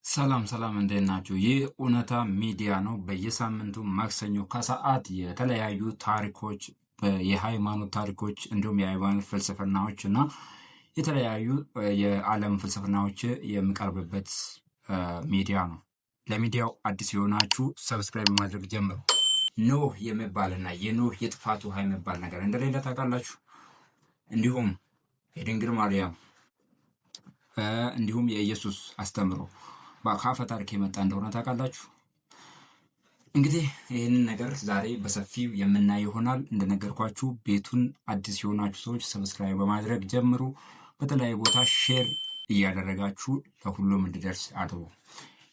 ሰላም ሰላም እንዴት ናችሁ? ይህ እውነታ ሚዲያ ነው። በየሳምንቱ ማክሰኞ ከሰዓት የተለያዩ ታሪኮች፣ የሃይማኖት ታሪኮች እንዲሁም የሃይማኖት ፍልስፍናዎች እና የተለያዩ የዓለም ፍልስፍናዎች የሚቀርብበት ሚዲያ ነው። ለሚዲያው አዲስ የሆናችሁ ሰብስክራይብ ማድረግ ጀምሩ። ኖህ የሚባልና የኖህ የጥፋት ውሃ የሚባል ነገር እንደሌለ ታውቃላችሁ። እንዲሁም የድንግል ማርያም እንዲሁም የኢየሱስ አስተምሮ ከአፈ ታሪክ የመጣ እንደሆነ ታውቃላችሁ። እንግዲህ ይህንን ነገር ዛሬ በሰፊው የምናይ ይሆናል። እንደነገርኳችሁ ቤቱን አዲስ የሆናችሁ ሰዎች ሰብስክራይብ በማድረግ ጀምሩ። በተለያዩ ቦታ ሼር እያደረጋችሁ ለሁሉም እንዲደርስ አድርጉ።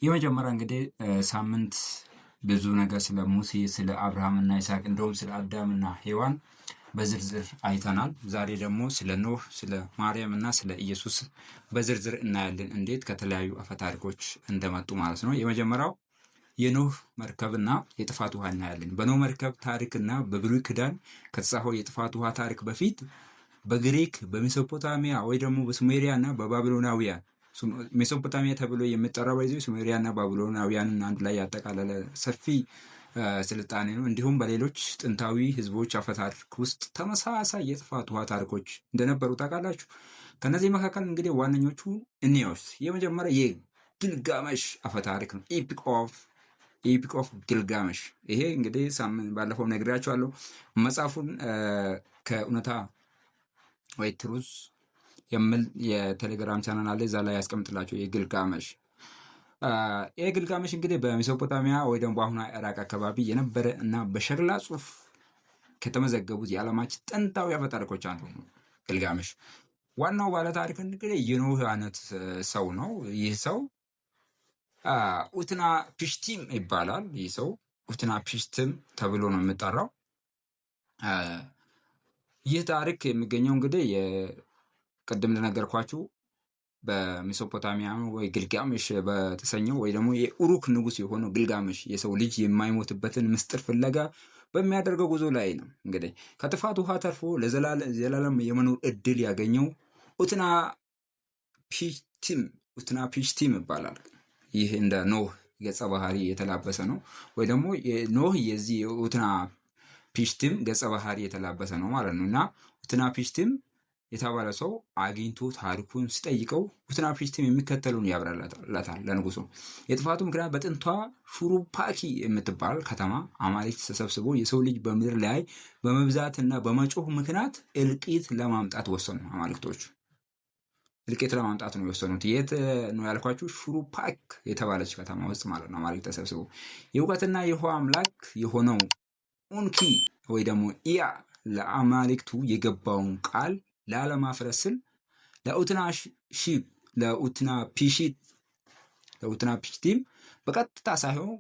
የመጀመሪያ እንግዲህ ሳምንት ብዙ ነገር ስለ ሙሴ፣ ስለ አብርሃምና ይስሐቅ እንዲሁም ስለ አዳምና ሔዋን በዝርዝር አይተናል። ዛሬ ደግሞ ስለ ኖህ፣ ስለ ማርያም እና ስለ ኢየሱስ በዝርዝር እናያለን፣ እንዴት ከተለያዩ አፈታሪኮች እንደመጡ ማለት ነው። የመጀመሪያው የኖህ መርከብና የጥፋት ውሃ እናያለን። በኖህ መርከብ ታሪክና በብሉይ ኪዳን ከተጻፈው የጥፋት ውሃ ታሪክ በፊት በግሪክ በሜሶፖታሚያ ወይ ደግሞ በሱሜሪያ እና በባቢሎናውያን ሜሶፖታሚያ ተብሎ የሚጠራው በዚህ ሱሜሪያ እና ባቢሎናውያንን አንድ ላይ ያጠቃለለ ሰፊ ስልጣኔ ነው። እንዲሁም በሌሎች ጥንታዊ ህዝቦች አፈታሪክ ውስጥ ተመሳሳይ የጥፋት ውሃ ታሪኮች እንደነበሩ ታውቃላችሁ። ከነዚህ መካከል እንግዲህ ዋነኞቹ እኒዎች የመጀመሪያ የግልጋመሽ አፈታሪክ ነው። ኤፒክ ኦፍ ግልጋመሽ። ይሄ እንግዲህ ሳምንት ባለፈው ነግሬያችኋለሁ። መጽሐፉን ከእውነታ ወይ ትሩዝ የሚል የቴሌግራም ቻናል አለ፣ እዛ ላይ ያስቀምጥላቸው የግልጋመሽ ግልጋሜሽ እንግዲህ በሜሶፖታሚያ ወይ ደግሞ በአሁኑ ኢራቅ አካባቢ የነበረ እና በሸክላ ጽሑፍ ከተመዘገቡት የዓለማችን ጥንታዊ አፈ ታሪኮች አንዱ ነው። ግልጋሜሽ ዋናው ባለ ታሪክ እንግዲህ የኖህ አይነት ሰው ነው። ይህ ሰው ኡትና ፒሽቲም ይባላል። ይህ ሰው ኡትና ፒሽቲም ተብሎ ነው የሚጠራው። ይህ ታሪክ የሚገኘው እንግዲህ ቅድም እንደነገርኳችሁ በሜሶፖታሚያ ወይ ግልጋሜሽ በተሰኘው ወይ ደግሞ የኡሩክ ንጉስ የሆነው ግልጋሜሽ የሰው ልጅ የማይሞትበትን ምስጢር ፍለጋ በሚያደርገው ጉዞ ላይ ነው። እንግዲህ ከጥፋት ውሃ ተርፎ ለዘላለም የመኖር እድል ያገኘው ኡትና ፒሽቲም ይባላል። ይህ እንደ ኖህ ገጸ ባህሪ የተላበሰ ነው፣ ወይ ደግሞ ኖህ የዚህ ኡትና ፒሽቲም ገጸ ባህሪ የተላበሰ ነው ማለት ነው። እና ኡትና ፒሽቲም የተባለ ሰው አግኝቶ ታሪኩን ሲጠይቀው ኡትና ፒሽቲም የሚከተሉን ያብራራላታል ለንጉሱ። የጥፋቱ ምክንያት በጥንቷ ሹሩፓኪ የምትባል ከተማ አማልክት ተሰብስቦ የሰው ልጅ በምድር ላይ በመብዛትና በመጮህ ምክንያት እልቂት ለማምጣት ወሰኑ። አማልክቶቹ እልቂት ለማምጣት ነው የወሰኑት። የት ነው ያልኳችሁ? ሹሩፓክ የተባለች ከተማ ውስጥ ማለት ነው። አማልክት ተሰብስቦ የእውቀትና የውሃ አምላክ የሆነው ኡንኪ ወይ ደግሞ ኢያ ለአማልክቱ የገባውን ቃል ላለማፍረስ ስል ለኡትና ፒሽቲም በቀጥታ ሳይሆን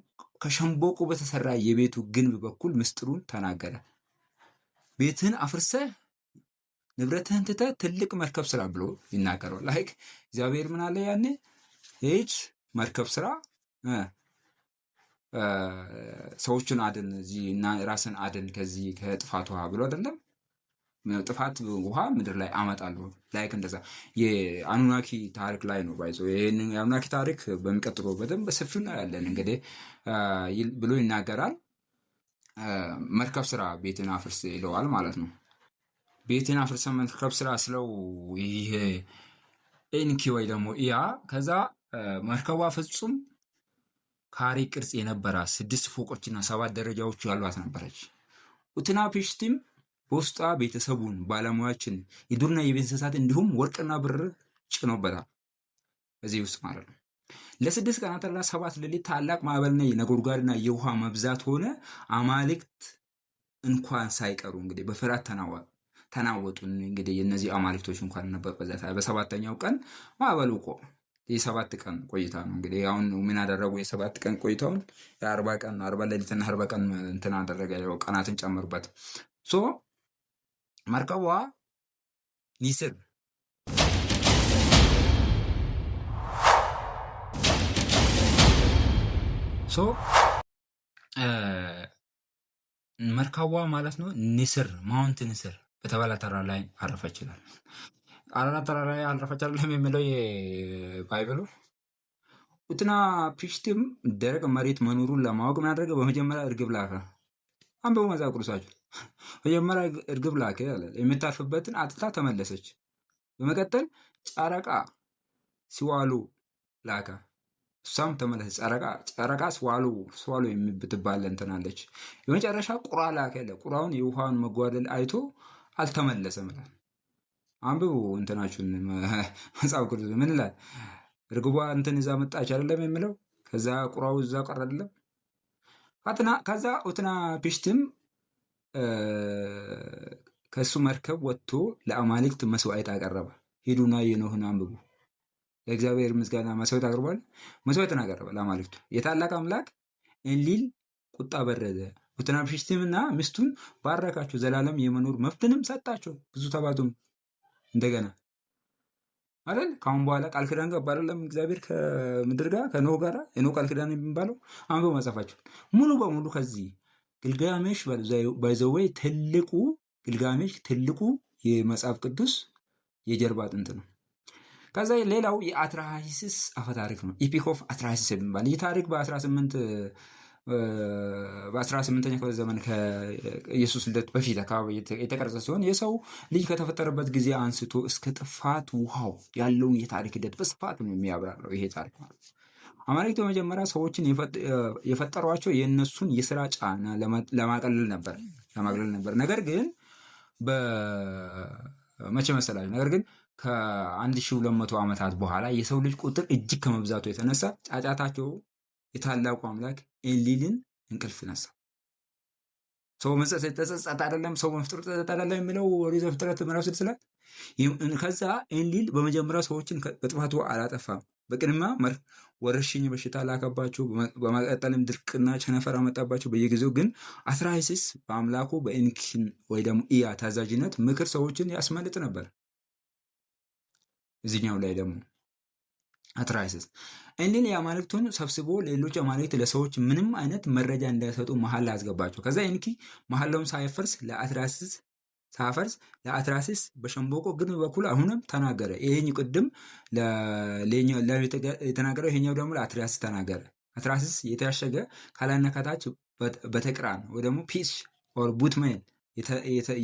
ከሸምበቆ በተሰራ የቤቱ ግንብ በኩል ምስጢሩን ተናገረ። ቤትህን አፍርሰህ ንብረትህን ትተህ ትልቅ መርከብ ስራ ብሎ ይናገረዋል። ላይክ እግዚአብሔር ምን አለ ያኔ ሄጅ መርከብ ስራ፣ ሰዎችን አድን፣ እና ራስን አድን ከዚህ ከጥፋት ውሃ ብሎ አይደለም። ጥፋት ውሃ ምድር ላይ አመጣለሁ። ላይክ እንደዛ የአኑናኪ ታሪክ ላይ ነው ባይዞ። ይሄንን የአኑናኪ ታሪክ በሚቀጥለው በደንብ በሰፊው እናያለን እንግዲህ ብሎ ይናገራል። መርከብ ስራ ቤትን አፍርስ ይለዋል ማለት ነው። ቤትን አፍርሰ መርከብ ስራ ስለው ይሄ ኤንኪ ወይ ደግሞ ኢያ ከዛ መርከቧ ፍጹም ካሬ ቅርጽ የነበራ 6 ፎቆችና 7 ደረጃዎች ያሏት ነበረች። ኡትና ፒሽቲም በውስጧ ቤተሰቡን፣ ባለሙያዎችን፣ የዱርና የቤት እንስሳት እንዲሁም ወርቅና ብር ጭኖበታል እዚህ ውስጥ ማለት ነው። ለ6 ቀናትና 7 ሌሊት ታላቅ ማዕበልና የነጎድጓድና የውሃ መብዛት ሆነ። አማልክት እንኳን ሳይቀሩ እንግዲህ በፍርሃት ተናወጡ። እንግዲህ የነዚህ አማልክቶች እንኳን ነበር በዛታ በ7ኛው ቀን ማዕበሉ ቆመ። የ7 ቀን ቆይታ ነው እንግዲህ። አሁን ምን አደረጉ? የ7 ቀን ቆይታውን የ40 ቀን 40 ሌሊትና 40 ቀን እንትን አደረገ፣ ቀናትን ጨምሩበት። ሶ መርከቧ ኒስር መርከቧ ማለት ነው ንስር ማውንት ንስር በተባለ ተራራ ላይ አረፈች ይላል። ተራራ ላይ አረፈች አይደለም የሚለው የባይብሉ ኡትና ፕሪሽትም ደረቅ መሬት መኖሩን ለማወቅ ምን አደረገ? በመጀመሪያ እርግብ ላከ። አንብቡ መጽሐፍ ቅዱሳችሁ። መጀመሪያ እርግብ ላከ አለ። የምታርፍበትን አጥታ ተመለሰች። በመቀጠል ጨረቃ ሲዋሉ ላከ። እሷም ተመለሰች። ጨረቃ ስዋሉ የምትባል እንትን አለች። የመጨረሻ ቁራ ላከ። ቁራውን የውሃውን መጓደል አይቶ አልተመለሰም ይላል። አንብቡ እንትናችሁን መጽሐፍ ቅዱስ ምን ይላል? እርግቧ እንትን እዛ መጣች አይደለም የሚለው። ከዛ ቁራው እዛ ቀረ አይደለም። ከዛ ኡትና ፒሽትም ከሱ መርከብ ወጥቶ ለአማልክት መስዋዕት አቀረበ። ሂዱና የኖህን አንብቡ። ለእግዚአብሔር ምስጋና መስዋዕት አቅርቧል። መስዋዕትን አቀረበ ለአማልክቱ። የታላቅ አምላክ ኤንሊል ቁጣ በረደ። ኡትና ፒሽትምና ሚስቱን ባረካቸው፣ ዘላለም የመኖር መብትንም ሰጣቸው። ብዙ ተባቱም እንደገና አይደል? ካሁን በኋላ ቃል ኪዳን ገባ አይደለም እግዚአብሔር ከምድር ጋር ከኖህ ጋር። የኖህ ቃል ኪዳን የሚባለው አንብበው መጽሐፋቸው ሙሉ በሙሉ ከዚህ ግልጋሜሽ ባይዘወይ ትልቁ የመጽሐፍ ቅዱስ የጀርባ አጥንት ነው። ከዛ ሌላው የአትራሂስስ አፈታሪክ ነው። ኢፒክ ኦፍ አትራሂስስ የሚባል ይህ ታሪክ በ18ኛው ክፍለ ዘመን ከኢየሱስ ልደት በፊት አካባቢ የተቀረጸ ሲሆን የሰው ልጅ ከተፈጠረበት ጊዜ አንስቶ እስከ ጥፋት ውሃው ያለውን የታሪክ ሂደት በስፋት ነው የሚያብራራው ይሄ ታሪክ ማለት ነው። አማልክት በመጀመሪያ ሰዎችን የፈጠሯቸው የእነሱን የስራ ጫና ለማቅለል ነበር። ነገር ግን መቼ መሰላችሁ? ነገር ግን ከ1200 ዓመታት በኋላ የሰው ልጅ ቁጥር እጅግ ከመብዛቱ የተነሳ ጫጫታቸው የታላቁ አምላክ ኤንሊልን እንቅልፍ ነሳ። ሰው ተጸጸተ አይደለም፣ ሰው መፍጠር ተጸጸተ አይደለም የሚለው ኦሪት ዘፍጥረት ምዕራፍ 6 ላይ። ከዛ ኤንሊል በመጀመሪያ ሰዎችን በጥፋቱ አላጠፋም። በቅድሚያ ወረርሽኝ በሽታ ላከባቸው። በመቀጠልም ድርቅና ቸነፈር አመጣባቸው። በየጊዜው ግን አትራሂስስ በአምላኩ በኤንኪን ወይ ደግሞ ኢያ ታዛዥነት ምክር ሰዎችን ያስመልጥ ነበር። እዚህኛው ላይ ደግሞ አትራሂስስ ኤንሊል የአማልክቱን ሰብስቦ ሌሎች አማልክት ለሰዎች ምንም አይነት መረጃ እንዳይሰጡ መሐላ አስገባቸው። ከዛ ኤንኪ መሐላውን ሳይፈርስ ለአትራሂስስ በሸምበቆ ግንብ በኩል አሁንም ተናገረ። ይሄኝ ቅድም የተናገረው ይሄኛው ደግሞ ለአትራሂስስ ተናገረ። አትራሂስስ የታሸገ ከላይና ከታች በተቅራን ወይ ደግሞ ፒስ ኦር ቡትሜን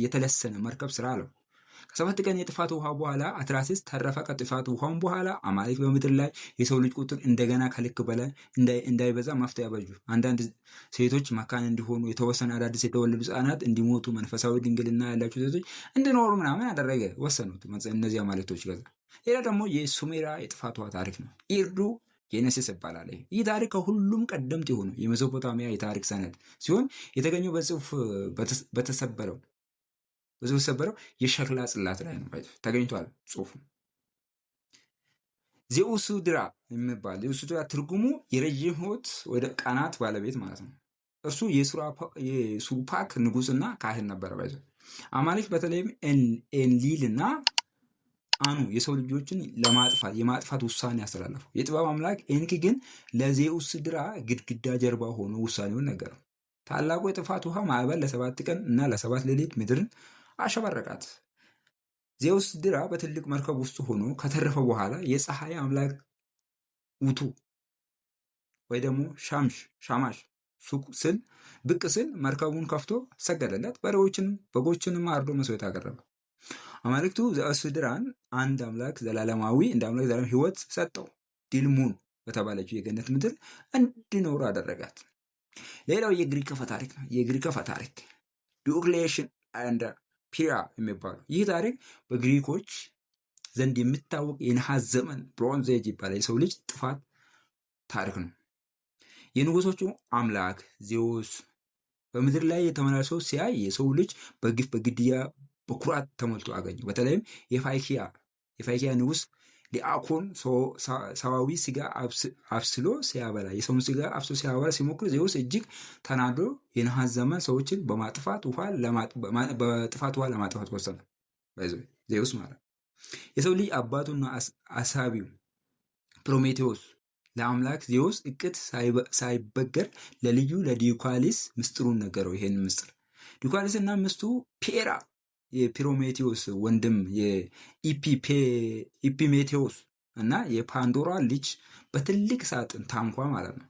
የተለሰነ መርከብ ስራ አለው። ከ7 ቀን የጥፋት ውሃ በኋላ አትራሂስስ ተረፈ። ከጥፋት ውሃም በኋላ አማልክት በምድር ላይ የሰው ልጅ ቁጥር እንደገና ከልክ በላይ እንዳይበዛ መፍትሄ ያበጁ። አንዳንድ ሴቶች መካን እንዲሆኑ፣ የተወሰነ አዳዲስ የተወለዱ ሕፃናት እንዲሞቱ፣ መንፈሳዊ ድንግልና ያላቸው ሴቶች እንዲኖሩ ምናምን ያደረገ ወሰኑት እነዚህ አማልክቶች። ገዛ ሌላ ደግሞ የሱሜራ የጥፋት ውሃ ታሪክ ነው። ኢርዱ ጄኔሲስ ይባላል። ይህ ታሪክ ከሁሉም ቀደምት የሆነው የሜሶፖታሚያ የታሪክ ሰነድ ሲሆን የተገኘው በጽሁፍ በተሰበረው የሸክላ ጽላት ላይ ነው ተገኝቷል ጽሁፉ። ዜኡስድራ የሚባል ዜኡስድራ ትርጉሙ የረዥም ሕይወት ወደ ቀናት ባለቤት ማለት ነው። እርሱ የሱፓክ ንጉስና ካህን ነበረ። አማልክት በተለይም ኤንሊል እና አኑ የሰው ልጆችን የማጥፋት ውሳኔ ያስተላለፈው የጥበብ አምላክ ኤንኪ ግን ለዜኡስድራ ግድግዳ ጀርባ ሆኖ ውሳኔውን ነገረው። ታላቁ የጥፋት ውሃ ማዕበል ለ7 ቀን እና ለ7 ሌሊት ምድርን አሸበረቃት። ዜኡስድራ በትልቅ መርከብ ውስጥ ሆኖ ከተረፈ በኋላ የፀሐይ አምላክ ውቱ ወይ ደግሞ ሻማሽ ብቅ ስል መርከቡን ከፍቶ ሰገደለት። በጎችንም አርዶ መስዋዕት አቀረበ። አማልክቱ ዜኡስድራን አንድ አምላክ ዘላለማዊ ሕይወት ሰጠው። ዲልሙን በተባለችው የገነት ምድር እንዲኖሩ አደረጋት። ሌላው የግሪክ አፈ ታሪክ ነው። የግሪክ አፈ ታሪክ ዲዮክሌሽን አንድ ፒራ የሚባለው ይህ ታሪክ በግሪኮች ዘንድ የሚታወቅ የነሐስ ዘመን ብሮንዝ ኤጅ ይባላል። የሰው ልጅ ጥፋት ታሪክ ነው። የንጉሶቹ አምላክ ዜውስ በምድር ላይ የተመላልሰው ሲያይ የሰው ልጅ በግፍ በግድያ በኩራት ተሞልቶ አገኘው። በተለይም የፋይኪያ ንጉስ ሊአኮን ሰዋዊ ስጋ አብስሎ ሲያበላ የሰውን ስጋ አብስሎ ሲያበላ ሲሞክር ዜውስ እጅግ ተናዶ የነሐስ ዘመን ሰዎችን በጥፋት ውሃ ለማጥፋት ወሰነ። ዜውስ ማለት የሰው ልጅ አባቱና አሳቢው ፕሮሜቴዎስ ለአምላክ ዜውስ እቅድ ሳይበገር ለልዩ ለዲዮካሊስ ምስጢሩን ነገረው። ይሄን ምስጢር ዲዮካሊስ እና ምስቱ ፔራ የፕሮሜቴዎስ ወንድም የኢፒሜቴዎስ እና የፓንዶራ ልጅ በትልቅ ሳጥን ታንኳ ማለት ነው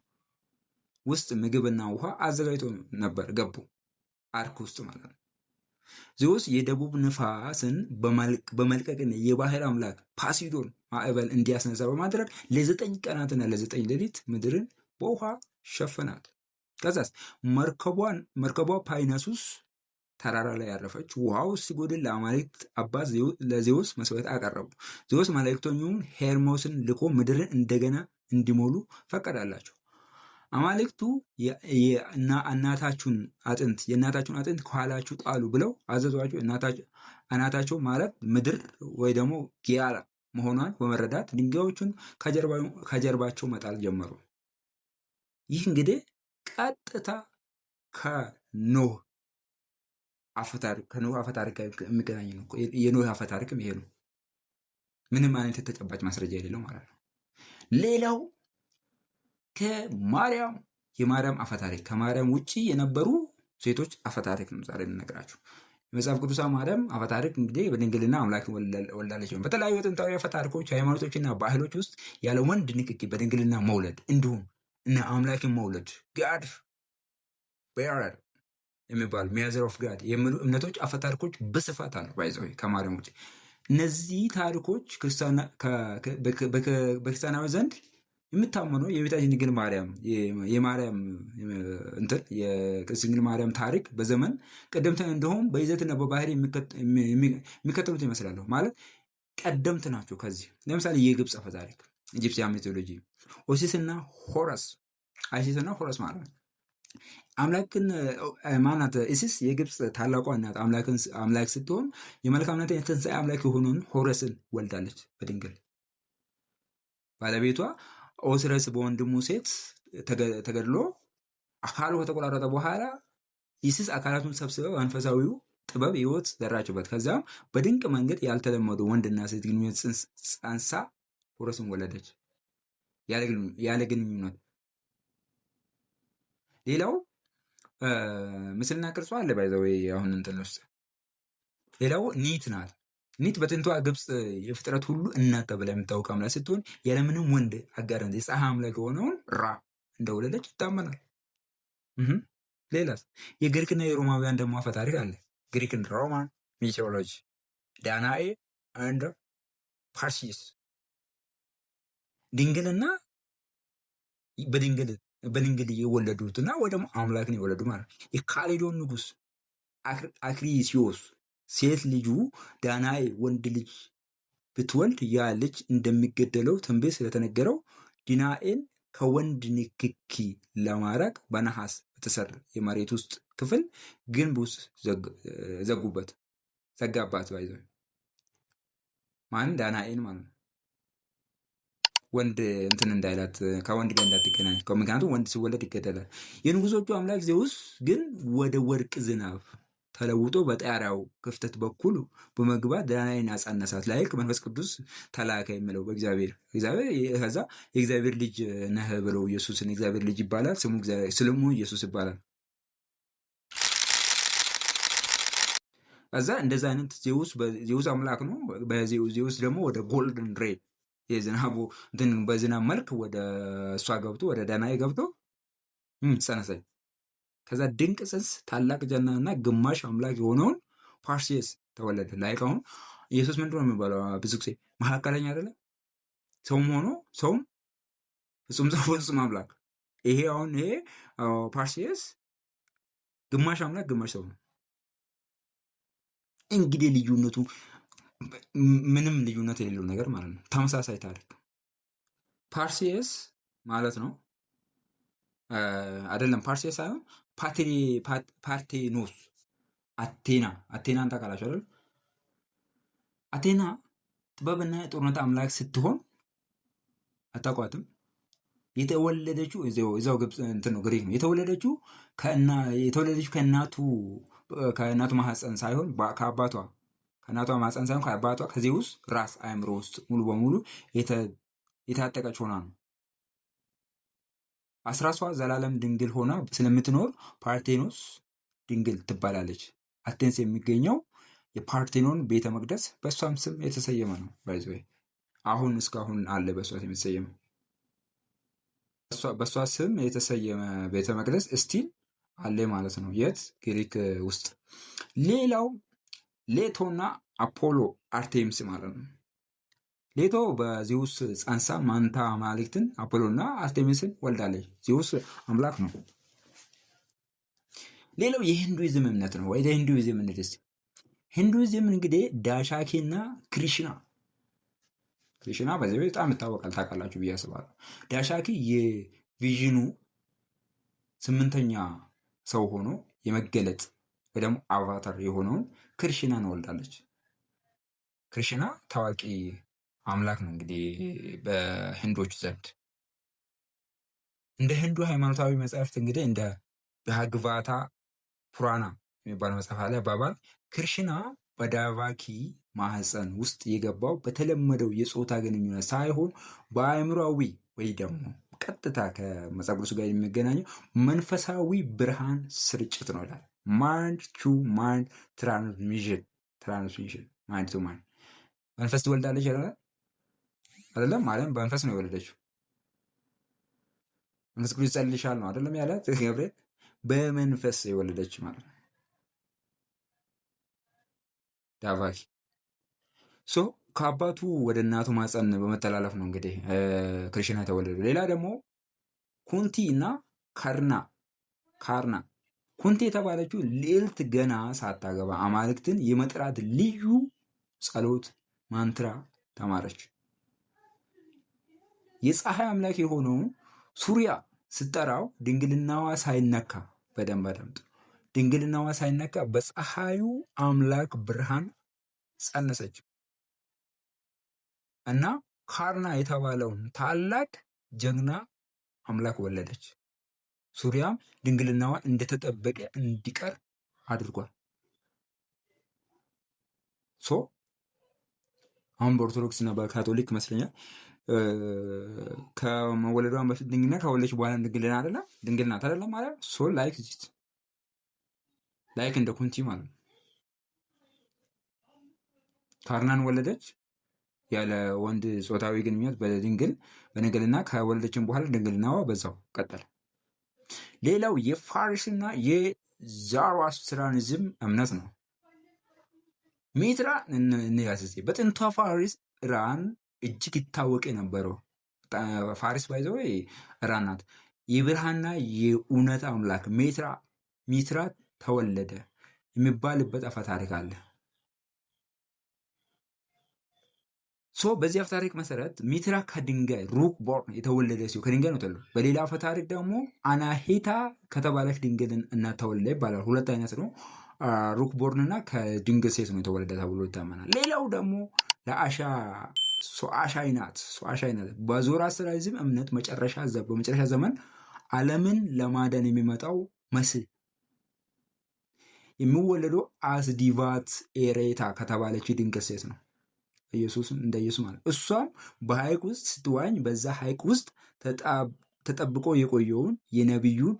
ውስጥ ምግብና ውሃ አዘጋጅቶ ነበር ገቡ፣ አርክ ውስጥ ማለት ነው። ዜውስ የደቡብ ንፋስን በመልቀቅና የባህር አምላክ ፖሲዶን ማዕበል እንዲያስነሳ በማድረግ ለ9 ቀናትና ለ9 ሌሊት ምድርን በውሃ ሸፈናት። ከዛስ መርከቧ ፓይነሱስ ተራራ ላይ ያረፈች። ውሃው ሲጎድል ለአማልክት አባት ለዜውስ መስዋዕት አቀረቡ። ዜውስ መልእክተኛውን ሄርሞስን ልኮ ምድርን እንደገና እንዲሞሉ ፈቀዳላቸው። አማልክቱ የእናታችሁን አጥንት ከኋላችሁ ጣሉ ብለው አዘዟቸው። እናታቸው ማለት ምድር ወይ ደግሞ ጊያራ መሆኗን በመረዳት ድንጋዮቹን ከጀርባቸው መጣል ጀመሩ። ይህ እንግዲህ ቀጥታ ከኖህ አፈታሪክ የሚገናኝ ነው። የኖህ አፈታሪክም ይሄ ነው። ምንም አይነት ተጨባጭ ማስረጃ የሌለው ማለት ነው። ሌላው የማርያም አፈታሪክ ከማርያም ውጪ የነበሩ ሴቶች አፈታሪክ ነው ዛሬ የምነግራችሁ። የመጽሐፍ ቅዱሳ ማርያም አፈታሪክ እንግዲህ በድንግልና አምላክ ወልዳለች ነው። በተለያዩ ጥንታዊ አፈታሪኮች፣ ሃይማኖቶችና ባህሎች ውስጥ ያለ ወንድ ንክኪ በድንግልና መውለድ እንዲሁም እና አምላክን መውለድ ጋድ ቤረር የሚባሉ ሜዘር ኦፍ ጋድ የሚሉ እምነቶች አፈታሪኮች በስፋት አሉ። ባይዘው ከማርያም ውጪ እነዚህ ታሪኮች በክርስቲያናዊ ዘንድ የምታመነው የቤታችን ድንግል ማርያም የቅድስት ድንግል ማርያም ታሪክ በዘመን ቀደምት እንደሆኑ በይዘትና በባህሪ የሚከተሉት ይመስላሉ። ማለት ቀደምት ናቸው። ከዚህ ለምሳሌ የግብፅ አፈ ታሪክ ኢጂፕሲያን ሚቶሎጂ ኦሲስና ሆረስ ማለት ነው። አምላክን ማናት? ኢሲስ የግብፅ ታላቋ እናት አምላክ ስትሆን የመልካምነት የትንሣኤ አምላክ የሆነውን ሆረስን ወልዳለች በድንግል ባለቤቷ ኦስረስ በወንድሙ ሴት ተገድሎ አካሉ ከተቆራረጠ በኋላ ኢሲስ አካላቱን ሰብስበው መንፈሳዊው ጥበብ ህይወት ዘራችበት። ከዛም በድንቅ መንገድ ያልተለመዱ ወንድና ሴት ግንኙነት ጸንሳ ሆረስን ወለደች ያለ ግንኙነት። ሌላው ምስልና ቅርጿ አለ ባይዘው አሁን እንትን ውስጥ ሌላው ኒት ናት። ኒት በጥንቷ ግብፅ የፍጥረት ሁሉ እናት ተብላ የምታወቅ አምላክ ስትሆን ያለምንም ወንድ አጋርነት የፀሐይ አምላክ የሆነውን ራ እንደወለደች ይታመናል። ሌላስ የግሪክና የሮማውያን ደግሞ አፈ ታሪክ አለ። ግሪክን ሮማን ሚቶሎጂ ዳናኤ አንድ ፓርሲስ ድንግልና በድንግል የወለዱትና ወይ ደግሞ አምላክን የወለዱ ማለት ነው። የካሌዶን ንጉስ አክሪሲዮስ ሴት ልጁ ዳናኤ ወንድ ልጅ ብትወልድ ያ ልጅ እንደሚገደለው ትንቢት ስለተነገረው ዲናኤን ከወንድ ንክኪ ለማራቅ በነሐስ በተሰራ የመሬት ውስጥ ክፍል ግንብ ውስጥ ዘጋባት። ባይዘው ማን ዳናኤን ማለት ነው። ወንድ እንትን እንዳይላት ከወንድ ጋር እንዳትገናኝ፣ ምክንያቱም ወንድ ሲወለድ ይገደላል። የንጉሶቹ አምላክ ዜውስ ግን ወደ ወርቅ ዝናብ ተለውጦ በጣሪያው ክፍተት በኩል በመግባት ዳናኤልን አጸነሳት። ላይክ መንፈስ ቅዱስ ተላከ የሚለው በእግዚአብሔር ከዛ የእግዚአብሔር ልጅ ነህ ብለው ኢየሱስን የእግዚአብሔር ልጅ ይባላል። ስሙ ኢየሱስ ይባላል። ከዛ እንደዛ አይነት ዜውስ አምላክ ነው። ዜውስ ደግሞ ወደ ጎልደን ሬ የዝናቡ እንትን በዝናብ መልክ ወደ እሷ ገብቶ ወደ ዳናኤ ገብቶ ጸነሰኝ። ከዛ ድንቅ ጽንስ ታላቅ ጀናና ግማሽ አምላክ የሆነውን ፓርሲየስ ተወለደ። ላይክ አሁን ኢየሱስ ምንድን ነው የሚባለው? ብዙ ጊዜ መካከለኛ አይደለም፣ ሰውም ሆኖ ሰውም ፍጹም ሰው ፍጹም አምላክ። ይሄ ፓርሲየስ ግማሽ አምላክ ግማሽ ሰው ነው። እንግዲህ ልዩነቱ ምንም ልዩነት የሌለው ነገር ማለት ነው። ተመሳሳይ ታሪክ ፓርሲየስ ማለት ነው አይደለም። ፓርሲየስ ሳይሆን ፓርቴኖስ አቴናን ታውቃላችሁ አይደል? አቴና ጥበብና የጦርነት አምላክ ስትሆን አታውቋትም? የተወለደችው እዛው ግብፅ እንትን ነው፣ ግሪክ ነው። የተወለደችው ከእናቱ ማህፀን ሳይሆን ከእናቷ ማህፀን ሳይሆን ከአባቷ ከዜውስ ራስ አእምሮ ውስጥ ሙሉ በሙሉ የታጠቀች ሆና ነው። አስራሷ ዘላለም ድንግል ሆና ስለምትኖር ፓርቴኖስ ድንግል ትባላለች። አቴንስ የሚገኘው የፓርቴኖን ቤተ መቅደስ በእሷም ስም የተሰየመ ነው። ባይዘ አሁን እስካሁን አለ በእሷ ስም የተሰየመ በእሷ ስም የተሰየመ ቤተ መቅደስ እስቲል አለ ማለት ነው። የት? ግሪክ ውስጥ። ሌላው ሌቶና አፖሎ አርቴምስ ማለት ነው። ሌቶ በዜውስ ጸንሳ ማንታ አማልክትን አፖሎና አርቴሚስን ወልዳለች። ዜውስ አምላክ ነው። ሌላው የሂንዱይዝም እምነት ነው። ወደ ሂንዱይዝም እንድስ ሂንዱይዝም እንግዲህ ዳሻኪና ክሪሽና በዚህ በጣም ይታወቃል፣ ታውቃላችሁ ብዬ አስባለሁ። ዳሻኪ የቪዥኑ 8ኛ ሰው ሆኖ የመገለጥ ወይ ደግሞ አቫታር የሆነውን ክሪሽናን ወልዳለች። ክሪሽና ታዋቂ አምላክ ነው እንግዲህ በህንዶች ዘንድ። እንደ ህንዱ ሃይማኖታዊ መጽሐፍት እንግዲህ እንደ በሀግቫታ ፑራና የሚባለው መጽሐፍ ላይ አባባል ክሪሽና በዳቫኪ ማህፀን ውስጥ የገባው በተለመደው የጾታ ግንኙነት ሳይሆን በአእምሯዊ ወይ ደግሞ ቀጥታ ከመጽሐፍ ቅዱስ ጋር የሚገናኘው መንፈሳዊ ብርሃን ስርጭት ነው ይላል። ማይንድ ቱ ማይንድ ትራንስሚሽን ማይንድ ቱ ማይንድ መንፈስ ትወልዳለች አይደለም? ማርያም በመንፈስ ነው የወለደችው። መንፈስ ቅዱስ ይጸልይሻል ነው አይደለም ያላት ገብርኤል። በመንፈስ የወለደች ማለት ነው ዳቫኪ። ሶ ከአባቱ ወደ እናቱ ማፀን በመተላለፍ ነው እንግዲህ ክሪሽና የተወለደው። ሌላ ደግሞ ኩንቲ እና ካርና። ኩንቲ የተባለችው ልዕልት ገና ሳታገባ አማልክትን የመጥራት ልዩ ጸሎት ማንትራ ተማረች። የፀሐይ አምላክ የሆነውን ሱሪያ ስጠራው ድንግልናዋ ሳይነካ፣ በደንብ አዳምጡ፣ ድንግልናዋ ሳይነካ በፀሐዩ አምላክ ብርሃን ጸነሰች እና ካርና የተባለውን ታላቅ ጀግና አምላክ ወለደች። ሱሪያም ድንግልናዋ እንደተጠበቀ እንዲቀር አድርጓል። ሶ አሁን በኦርቶዶክስ እና በካቶሊክ ይመስለኛል ከመወለዷን በፊት ድንግልና ከወለደች በኋላ ድንግልና አይደለም፣ ድንግልና አይደለም ማለት ሶ ላይክ ዚት ላይክ እንደ ኩንቲ ማለት ነው። ካርናን ወለደች ያለ ወንድ ጾታዊ ግንኙነት በድንግልና ከወለደችን በኋላ ድንግልናዋ በዛው ቀጠለ። ሌላው የፋሪስና የዛራስትራኒዝም እምነት ነው። ሚትራ እንያስስ በጥንቷ ፋሪስ ኢራን እጅግ ይታወቅ የነበረው ፋሪስ ባይዘው ኢራን ናት። የብርሃንና የእውነት አምላክ ሚትራ ተወለደ የሚባልበት አፈ ታሪክ አለ። ሶ በዚህ አፈ ታሪክ መሰረት ሚትራ ከድንጋይ ሩክ ቦርን የተወለደ ሲሆን ከድንጋይ ነው ተወለደ። በሌላ አፈ ታሪክ ደግሞ አናሂታ ከተባለች ድንግል እናት ተወለደ ይባላል። ሁለት አይነት ነው። ሩክ ቦርን እና ከድንግል ሴት ነው የተወለደ ተብሎ ይታመናል። ሌላው ደግሞ ሶአሻይናት በዞራስትራይዝም እምነት በመጨረሻ ዘመን ዓለምን ለማዳን የሚመጣው መሲህ የሚወለደው አስዲቫት ኤሬታ ከተባለች ድንግል ሴት ነው። እንደ ኢየሱስ ማለት እሷም በሐይቅ ውስጥ ስትዋኝ በዛ ሐይቅ ውስጥ ተጠብቆ የቆየውን የነቢዩን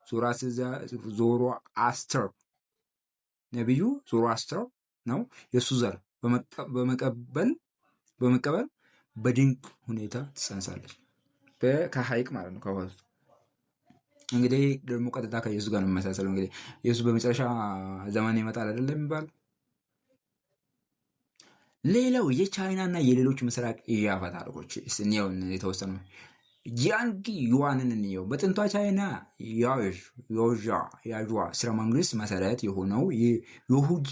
ዞሮአስተር ነቢዩ ዞሮአስተር ነው የእሱ ዘር በመቀበል በድንቅ ሁኔታ ትጸንሳለች። ከሐይቅ ማለት ነው ከውሃ ውስጥ። እንግዲህ ደግሞ ቀጥታ ከኢየሱስ ጋር ነው የሚመሳሰለው። እንግዲህ ኢየሱስ በመጨረሻ ዘመን ይመጣል አይደለም የሚባል። ሌላው የቻይናና የሌሎች ምስራቅ ኤዥያ አፈ ታሪኮች እንየውን የተወሰኑ ያንግ ዩዋንን እንየው። በጥንቷ ቻይና ያዥዋ ስርወ መንግስት መሰረት የሆነው የሁጂ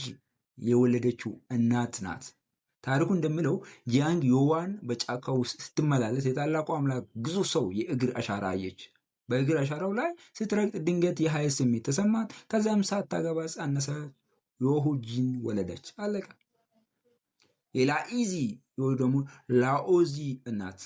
የወለደችው እናት ናት። ታሪኩ እንደሚለው ያንግ ዩዋን በጫካ ውስጥ ስትመላለስ የታላቁ አምላክ ግዙፍ ሰው የእግር አሻራ አየች። በእግር አሻራው ላይ ስትረግጥ ድንገት የኃይል ስሜት ተሰማት። ከዚያም ሳታገባ ጸነሰ፣ የሁጂን ወለደች። አለቀ። የላኢዚ ወይ ደግሞ ላኦዚ እናት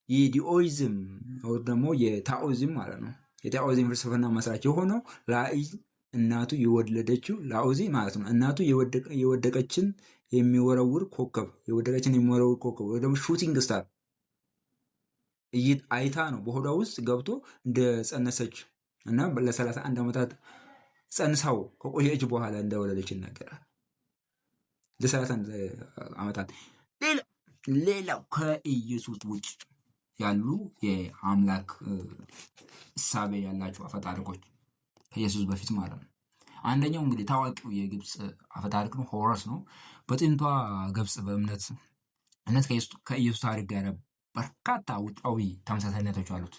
የዲኦይዝም ወይ ደግሞ የታኦይዝም ማለት ነው። የታኦይዝም ፍልስፍና መስራች የሆነው ላኢዝ እናቱ የወለደችው ላኦዚ ማለት ነው። እናቱ የወደቀችን የሚወረውር ኮከብ ወይ ደግሞ ሹቲንግ ስታር አይታ ነው በሆዷ ውስጥ ገብቶ እንደጸነሰች እና ለ31 ዓመታት ጸንሳው ከቆየች በኋላ እንደወለደች ይናገራል። ለ31 ዓመታት። ሌላው ከኢየሱስ ውጭ ያሉ የአምላክ እሳቤ ያላቸው አፈታሪኮች ከኢየሱስ በፊት ማለት ነው። አንደኛው እንግዲህ ታዋቂው የግብፅ አፈታሪክ ነው፣ ሆረስ ነው። በጥንቷ ግብፅ በእምነት ከኢየሱስ ታሪክ ጋር በርካታ ውጫዊ ተመሳሳይነቶች አሉት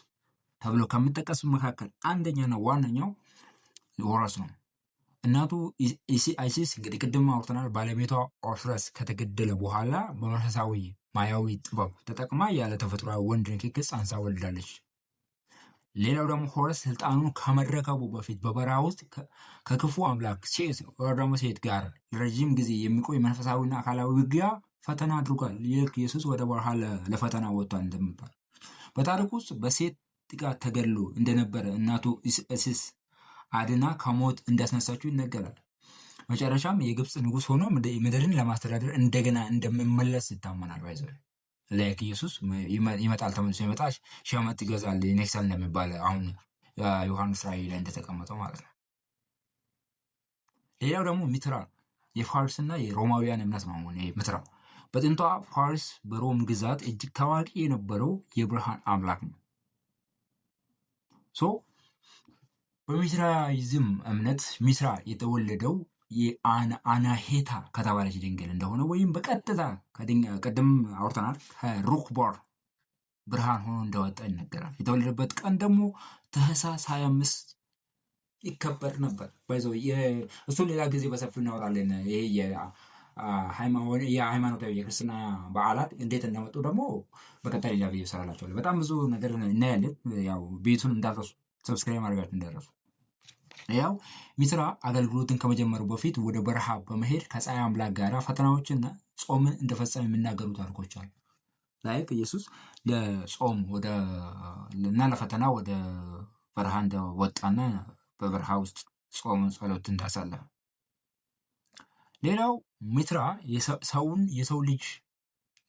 ተብሎ ከሚጠቀሱ መካከል አንደኛና ዋነኛው ሆረስ ነው። እናቱ አይሲስ እንግዲህ ቅድም አውርተናል። ባለቤቷ ኦስረስ ከተገደለ በኋላ በመንፈሳዊ ማያዊ ጥበብ ተጠቅማ ያለ ተፈጥሯዊ ወንድ ንክኪ ጸንሳ ወልዳለች። ሌላው ደግሞ ሆረስ ስልጣኑን ከመረከቡ በፊት በበረሃ ውስጥ ከክፉ አምላክ ሴት ጋር ለረዥም ጊዜ የሚቆይ መንፈሳዊና አካላዊ ውጊያ ፈተና አድርጓል። ይህ ኢየሱስ ወደ በረሃ ለፈተና ወጥቷል እንደሚባል በታሪክ ውስጥ በሴት ጥቃት ተገድሎ እንደነበረ እናቱ አይሲስ አድና ከሞት እንዳስነሳችው ይነገራል። መጨረሻም የግብፅ ንጉሥ ሆኖ ምድርን ለማስተዳደር እንደገና እንደሚመለስ ይታመናል። ባይዘ ላይክ ኢየሱስ ይመጣል፣ ተመልሶ ይመጣል፣ ሺህ ዓመት ይገዛል፣ ይነግሣል እንደሚባል አሁን ዮሐንስ ራእይ ላይ እንደተቀመጠው ማለት ነው። ሌላው ደግሞ ሚትራ የፋርስና የሮማውያን እምነት ነው። ሚትራ በጥንቷ ፋርስ በሮም ግዛት እጅግ ታዋቂ የነበረው የብርሃን አምላክ ነው። በሚትራይዝም እምነት ሚትራ የተወለደው የአናሄታ ከተባለች ድንግል እንደሆነ ወይም በቀጥታ ቅድም አውርተናል ከሩክቦር ብርሃን ሆኖ እንደወጣ ይነገራል። የተወለደበት ቀን ደግሞ ታኅሳስ 25 ይከበር ነበር። ባይዘው እሱ ሌላ ጊዜ በሰፊው እናወራለን። ይሄ የሃይማኖታዊ የክርስትና በዓላት እንዴት እንደመጡ ደግሞ በቀጣይ ሌላ ቪዲዮ እሰራላችኋለሁ። በጣም ብዙ ነገር እናያለን። ያው ቤቱን እንዳትረሱ፣ ሰብስክራይብ ማድረጋችሁ እንዳትረሱ። ያው ሚትራ አገልግሎትን ከመጀመሩ በፊት ወደ በረሃ በመሄድ ከፀሐይ አምላክ ጋር ፈተናዎችና ጾምን እንደፈጸመ የሚናገሩ ታሪኮች አሉ። ላይክ ኢየሱስ ለጾም እና ለፈተና ወደ በረሃ እንደወጣና በበረሃ ውስጥ ጾምን ጸሎት እንዳሳለፈ። ሌላው ሚትራ የሰው ልጅ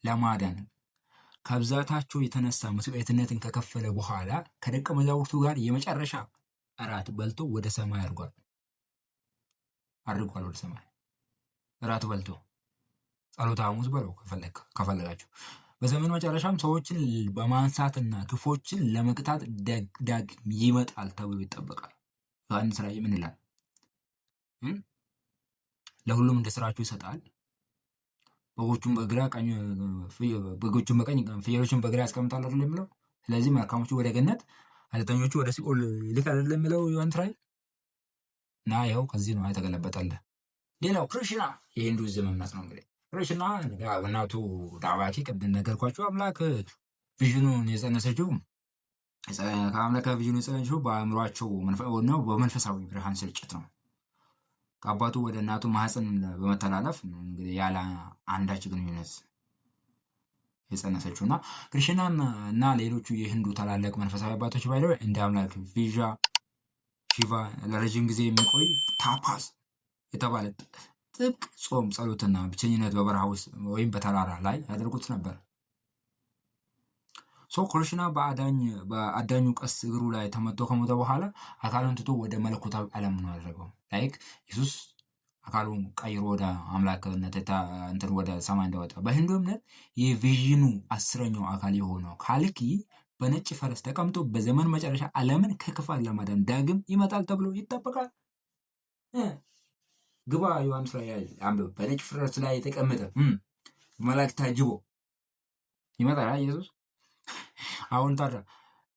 ለማዳን ከብዛታቸው የተነሳ መስዋዕትነትን ከከፈለ በኋላ ከደቀ መዛሙርቱ ጋር የመጨረሻ እራት በልቶ ወደ ሰማይ አድርጓል። ወደ ሰማይ እራት በልቶ ጸሎተ ሐሙስ በለው ከፈለጋችሁ። በዘመኑ መጨረሻም ሰዎችን በማንሳትና ክፎችን ለመቅጣት ዳግም ይመጣል ተብሎ ይጠበቃል። ዮሐንስ ራእይ ምን ይላል? ለሁሉም እንደ ስራችሁ ይሰጣል። በጎቹን በግራ በጎቹን በቀኝ ፍየሎቹን በግራ ያስቀምጣል አይደል የሚለው። ስለዚህ መልካሞቹ ወደ ገነት፣ ኃጢአተኞቹ ወደ ሲኦል ይልካል አይደል የሚለው ዮሐንስ ራእይ። እና ይኸው ከዚህ ነው የተገለበጠለ። ሌላው ክሪሽና የሂንዱይዝም እምነት ነው። እንግዲህ ክሪሽና እናቱ ዳባኪ ቅድም ነገርኳቸው አምላክ ቪዥኑን የጸነሰችው ከአምላክ ቪዥኑ የጸነሰችው በአእምሯቸው ነው፣ በመንፈሳዊ ብርሃን ስርጭት ነው። ከአባቱ ወደ እናቱ ማህፀን በመተላለፍ እንግዲህ ያለ አንዳች ግንኙነት የጸነሰችው እና ክሪሽና እና ሌሎቹ የህንዱ ታላላቅ መንፈሳዊ አባቶች ባይለው እንደ አምላክ ቪዣ ሺቫ ለረጅም ጊዜ የሚቆይ ታፓስ የተባለ ጥብቅ ጾም፣ ጸሎትና ብቸኝነት በበረሃ ውስጥ ወይም በተራራ ላይ ያደርጉት ነበር። ክሪሽና በአዳኙ ቀስ እግሩ ላይ ተመቶ ከሞተ በኋላ አካሉን ትቶ ወደ መለኮታዊ ዓለም ነው ያደረገው። ላይክ ኢየሱስ አካሉን ቀይሮ ወደ አምላክነት ወደ ሰማይ እንደወጣ በሂንዱ እምነት የቪዥኑ 10ኛው አካል የሆነው ካልኪ በነጭ ፈረስ ተቀምጦ በዘመን መጨረሻ ዓለምን ከክፋት ለማዳን ዳግም ይመጣል ተብሎ ይጠበቃል። ግባ ዮሐንስ ላይ አንብብ። በነጭ ፈረስ ላይ የተቀመጠ መላእክት ታጅቦ ይመጣል ኢየሱስ። አሁን ታዲያ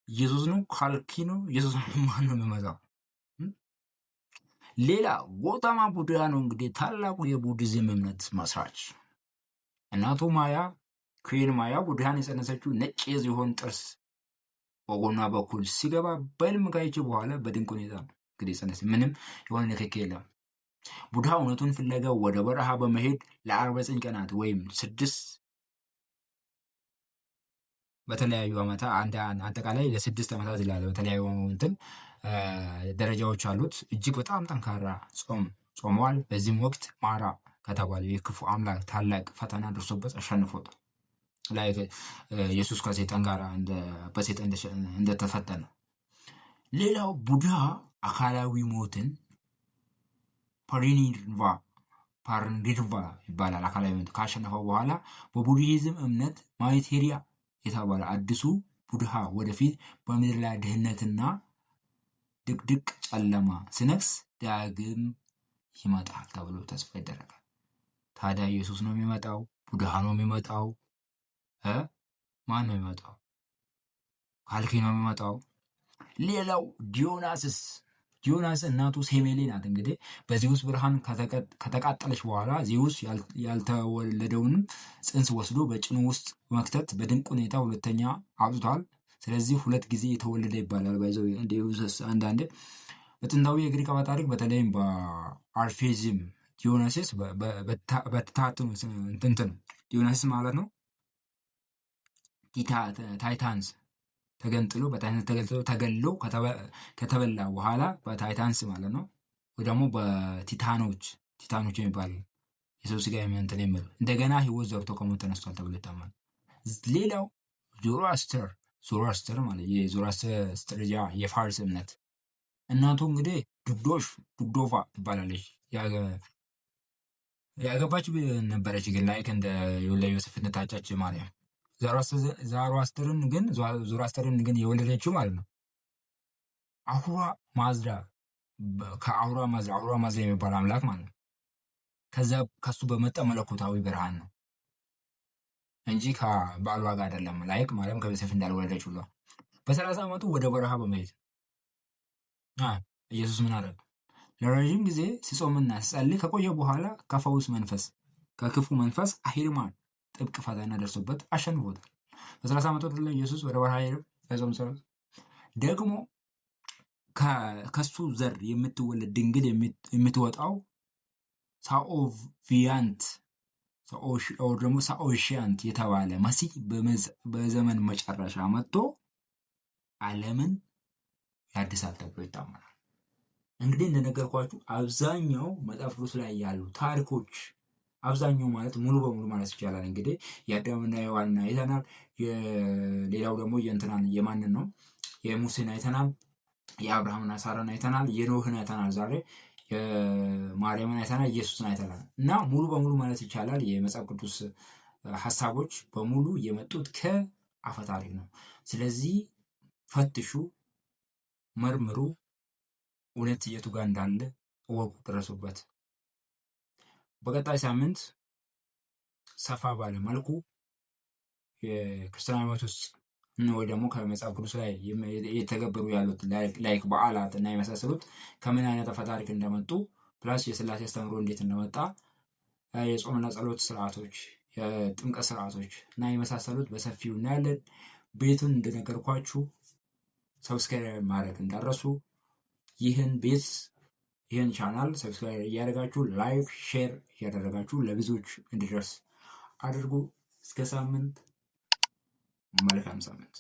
ኢየሱስ ነው ካልኪ ነው? ኢየሱስ ማን ነው የሚመጣው? ሌላ ጎታማ ቡድሃ ነው። እንግዲህ ታላቁ የቡዲዝም እምነት መስራች እናቱ ማያ ኩዊን ማያ ቡድሃን የጸነሰችው ነጭ የዝሆን ጥርስ በጎኗ በኩል ሲገባ በሕልም ካየች በኋላ በድንቅ ሁኔታ ነው እንግዲህ ጸነሰ። ምንም የሆነ ንክኪ የለም። ቡድሃ እውነቱን ፍለጋ ወደ በረሃ በመሄድ ለ49 ቀናት ወይም 6 በተለያዩ ዓመታት አጠቃላይ ለ6 ዓመታት ይላል። በተለያዩ ደረጃዎች አሉት። እጅግ በጣም ጠንካራ ጾም ጾመዋል። በዚህም ወቅት ማራ ከተባለው የክፉ አምላክ ታላቅ ፈተና ደርሶበት አሸንፎታል። ላይ ኢየሱስ ከሰይጣን ጋር በሰይጣን እንደተፈተነ። ሌላው ቡድሃ አካላዊ ሞትን ፓርንዲርቫ ይባላል። አካላዊ ካሸነፈው በኋላ በቡድሂዝም እምነት ማይቴሪያ የተባለ አዲሱ ቡድሃ ወደፊት በምድር ላይ ድህነትና ድቅድቅ ጨለማ ሲነግስ ዳግም ይመጣል ተብሎ ተስፋ ይደረጋል። ታዲያ ኢየሱስ ነው የሚመጣው? ቡድሃ ነው የሚመጣው? ማን ነው የሚመጣው? ካልኪ ነው የሚመጣው? ሌላው ዲዮናስስ እናቱ ሴሜሌ ናት። እንግዲህ በዜውስ ብርሃን ከተቃጠለች በኋላ ዜውስ ያልተወለደውንም ጽንስ ወስዶ በጭኑ ውስጥ መክተት በድንቅ ሁኔታ ሁለተኛ አውጥቷል። ስለዚህ 2 ጊዜ የተወለደ ይባላል። ባይዘው ዲዮናስ አንዳንዴ በጥንታዊ የግሪክ ታሪክ በተለይም በአርፌዚም ዲዮናሲስ በተታተኑ እንትን ዲዮናሲስ ማለት ነው ታይታንስ ተገንጥሎ ተገሎ ከተበላ በኋላ በታይታንስ ማለት ነው ወይ ደግሞ በቲታኖች የሚባል የሰው ስጋ እንትን የሚሉ እንደገና ህይወት ዘርቶ ከሞት ተነስቷል ተብሎ ይታመናል። ሌላው ዞሮአስተር ማለት የዞሮአስተር የፋርስ እምነት እናቱ እንግዲህ ዱግዶቫ ትባላለች። ያገባች ነበረች ግን ላይክ እንደ ለዮሴፍ ታጫች ማርያም ዞሮአስተርን ግን የወለደችው ማለት ነው አሁራ ማዝዳ የሚባል አምላክ ማለት ነው። ከሱ በመጣ መለኮታዊ ብርሃን ነው እንጂ ከባሏ ጋር አይደለም። ላይክ ማርያም ከዮሴፍ እንዳልወለደች ሁሉ በ30 ዓመቱ ወደ በረሃ በመሄድ ኢየሱስ ምን አደረገ? ለረዥም ጊዜ ሲጾምና ሲጸልይ ከቆየ በኋላ ከክፉ መንፈስ አሂርማን ጥብቅ ፈተና ደርሶበት አሸንፎታል። በ30 ዓመቱ ላይ ኢየሱስ ወደ በረሃ ሄደ። ከጾም ሰዓት ደግሞ ከሱ ዘር የምትወለድ ድንግል የምትወጣው ሳኦሺያንት የተባለ መሲህ በዘመን መጨረሻ መጥቶ ዓለምን ያድሳል ተብሎ ይታመናል። እንግዲህ እንደነገርኳችሁ አብዛኛው መጽሐፍ ቅዱስ ላይ ያሉ ታሪኮች አብዛኛው ማለት ሙሉ በሙሉ ማለት ይቻላል እንግዲህ የአዳምና የሔዋንን አይተናል። ሌላው ደግሞ የማንን ነው? የሙሴን አይተናል። የአብርሃምና ሳራን አይተናል። የኖህን አይተናል። ዛሬ የማርያምን አይተናል። ኢየሱስን አይተናል። እና ሙሉ በሙሉ ማለት ይቻላል የመጽሐፍ ቅዱስ ሀሳቦች በሙሉ የመጡት ከአፈ ታሪክ ነው። ስለዚህ ፈትሹ፣ መርምሩ፣ እውነት የቱ ጋር እንዳለ እወቁ፣ ድረሱበት። በቀጣይ ሳምንት ሰፋ ባለ መልኩ የክርስቲያን ሃይማኖት ውስጥ ወይ ደግሞ ከመጽሐፍ ቅዱስ ላይ የተገበሩ ያሉት ላይክ በዓላት እና የመሳሰሉት ከምን አይነት አፈ ታሪክ እንደመጡ ፕላስ የሥላሴ አስተምሮ እንዴት እንደመጣ የጾምና ጸሎት ስርዓቶች፣ የጥምቀት ስርዓቶች እና የመሳሰሉት በሰፊው እናያለን። ቤቱን እንደነገርኳችሁ ሰብስክራይብ ማድረግ እንዳረሱ ይህን ቻናል ሰብስክራይብ እያደረጋችሁ ላይክ ሼር እያደረጋችሁ ለብዙዎች እንዲደርስ አድርጉ። እስከ ሳምንት መልካም ሳምንት።